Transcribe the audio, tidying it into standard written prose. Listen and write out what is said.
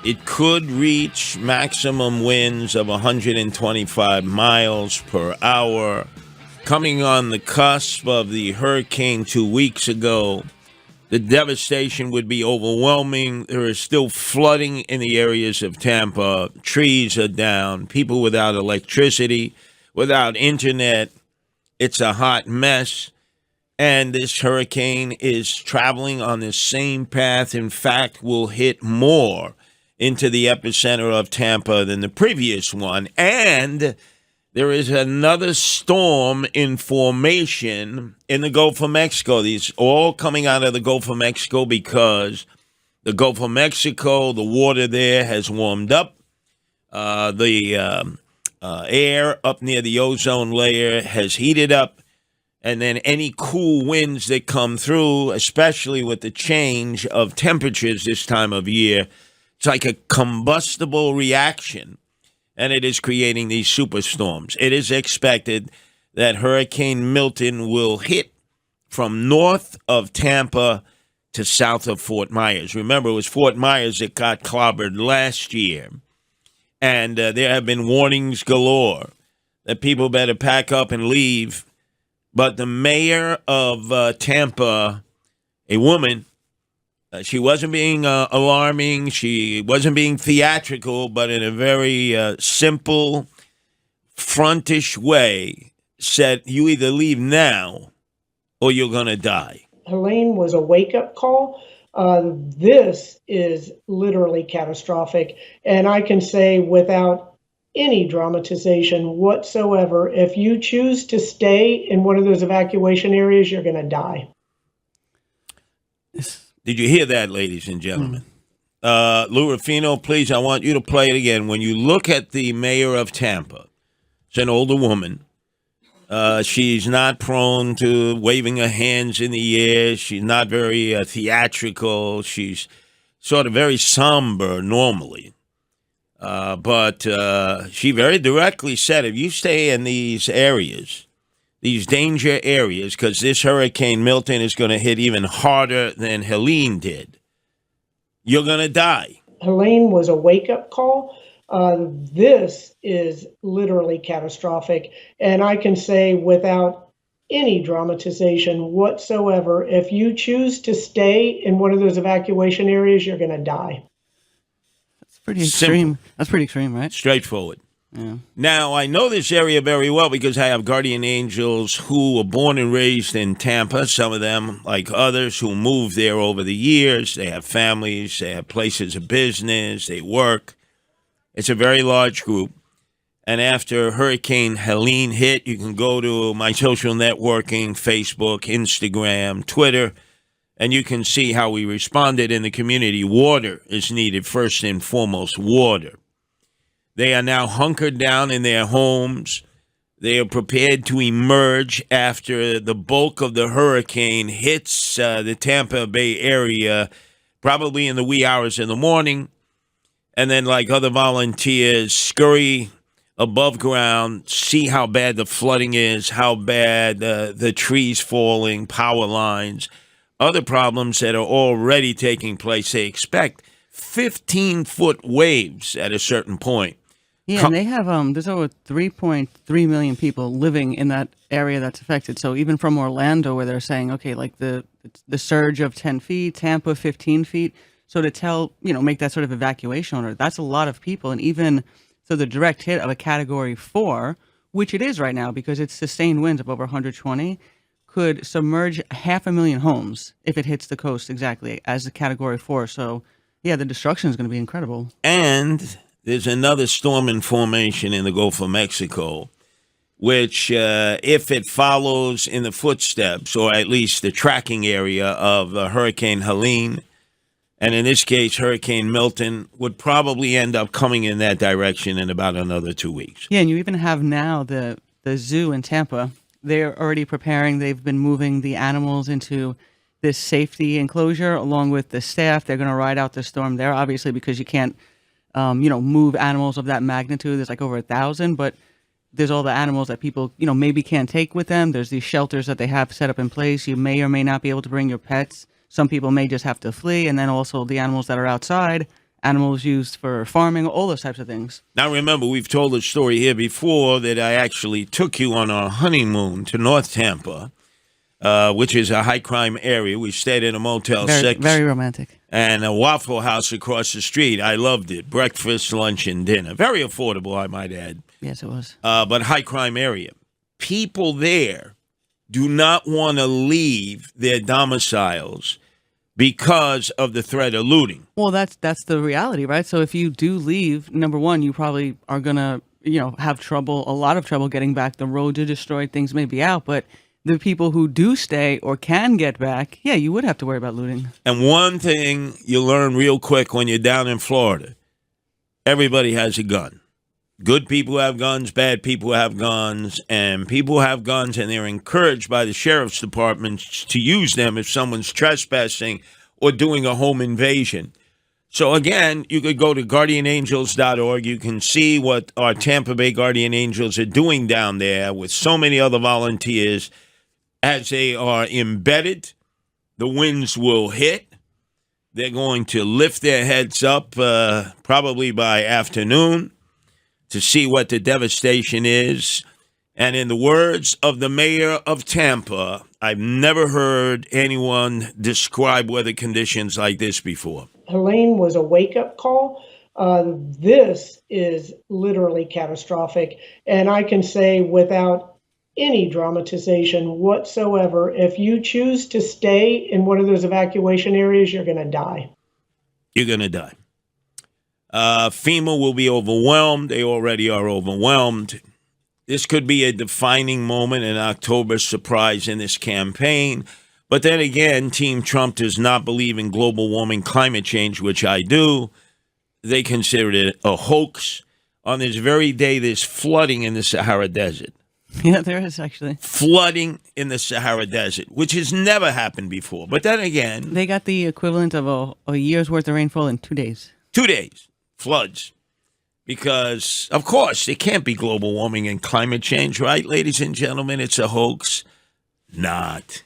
It could reach maximum winds of 125 miles per hour. Coming on the cusp of the hurricane 2 weeks ago, the devastation would be overwhelming. There is still flooding in the areas of Tampa. Trees are down, people without electricity, without internet. It's a hot mess. And this hurricane is traveling on the same path. In fact, will hit more into the epicenter of Tampa than the previous one. And there is another storm in formation in the Gulf of Mexico. These all coming out of the Gulf of Mexico because the Gulf of Mexico, the water there has warmed up. The air up near the ozone layer has heated up. And then any cool winds that come through, especially with the change of temperatures this time of year, it's like a combustible reaction, and it is creating these superstorms. It is expected that Hurricane Milton will hit from north of Tampa to south of Fort Myers. Remember, it was Fort Myers that got clobbered last year, and there have been warnings galore that people better pack up and leave. But the mayor of Tampa, a woman, she wasn't being alarming. She wasn't being theatrical, but in a very simple, frontish way, said, you either leave now or you're going to die. Helene was a wake-up call. This is literally catastrophic. And I can say without any dramatization whatsoever, if you choose to stay in one of those evacuation areas, you're going to die. Did you hear that, ladies and gentlemen? Lou Rufino, please, I want you to play it again. When you look at the mayor of Tampa, it's an older woman. She's not prone to waving her hands in the air. She's not very theatrical. She's sort of very somber normally. But she very directly said, if you stay in these areas, these danger areas, because this Hurricane Milton is going to hit even harder than Helene did, you're going to die. Helene was a wake-up call. This is literally catastrophic. And I can say without any dramatization whatsoever, if you choose to stay in one of those evacuation areas, you're going to die. Pretty Simple. extreme. That's pretty extreme, right? Straightforward. Yeah. Now, I know this area very well because I have guardian angels who were born and raised in Tampa. Some of them, like others, who moved there over the years. They have families. They have places of business. They work. It's a very large group. And after Hurricane Helene hit, you can go to my social networking, Facebook, Instagram, Twitter, and you can see how we responded in the community. Water is needed, first and foremost, water. They are now hunkered down in their homes. They are prepared to emerge after the bulk of the hurricane hits the Tampa Bay area, probably in the wee hours in the morning. And then, like other volunteers, scurry above ground, see how bad the flooding is, how bad the trees falling, power lines, other problems that are already taking place. They expect 15-foot waves at a certain point. Yeah, and they have there's over 3.3 million people living in that area that's affected. So even from Orlando, where they're saying, okay, like the surge of 10 feet, Tampa 15 feet. So to make that sort of evacuation order, that's a lot of people. And even so, the direct hit of a Category 4, which it is right now because it's sustained winds of over 120, could submerge 500,000 homes if it hits the coast exactly as a Category 4. So, yeah, the destruction is going to be incredible. And there's another storm in formation in the Gulf of Mexico, which, if it follows in the footsteps, or at least the tracking area of Hurricane Helene, and in this case, Hurricane Milton, would probably end up coming in that direction in about another 2 weeks. Yeah, and you even have now the zoo in Tampa. They're already preparing. They've been moving the animals into this safety enclosure along with the staff. They're going to ride out the storm there, obviously, because you can't, move animals of that magnitude. There's like over 1,000, but there's all the animals that people, maybe can't take with them. There's these shelters that they have set up in place. You may or may not be able to bring your pets. Some people may just have to flee. And then also the animals that are outside, animals used for farming, all those types of things. Now, remember, we've told the story here before that I actually took you on our honeymoon to North Tampa, which is a high crime area. We stayed in a Motel Very, 6 very romantic. and a Waffle House across the street. I loved it. Breakfast, lunch, and dinner. Very affordable, I might add. Yes, it was. But high crime area. People there do not want to leave their domiciles because of the threat of looting. Well, that's the reality, right? So if you do leave, number one, you probably are gonna, have a lot of trouble getting back. The roads are destroyed, things may be out, but the people who do stay or can get back, yeah, you would have to worry about looting. And one thing you learn real quick when you're down in Florida, everybody has a gun. Good people have guns, bad people have guns, and people have guns, and they're encouraged by the sheriff's departments to use them if someone's trespassing or doing a home invasion. So again, you could go to guardianangels.org. You can see what our Tampa Bay Guardian Angels are doing down there with so many other volunteers. As they are embedded, the winds will hit. They're going to lift their heads up probably by afternoon to see what the devastation is. And in the words of the mayor of Tampa, I've never heard anyone describe weather conditions like this before. Helene was a wake-up call. This is literally catastrophic. And I can say without any dramatization whatsoever, if you choose to stay in one of those evacuation areas, you're going to die. You're going to die. FEMA will be overwhelmed. They already are overwhelmed. This could be a defining moment, an October surprise in this campaign. But then again, Team Trump does not believe in global warming, climate change, which I do. They consider it a hoax. On this very day, there's flooding in the Sahara Desert. Yeah, there is actually. Flooding in the Sahara Desert, which has never happened before. But then again, they got the equivalent of a year's worth of rainfall in 2 days. 2 days. Floods. Because, of course, it can't be global warming and climate change, right, ladies and gentlemen? It's a hoax. Not.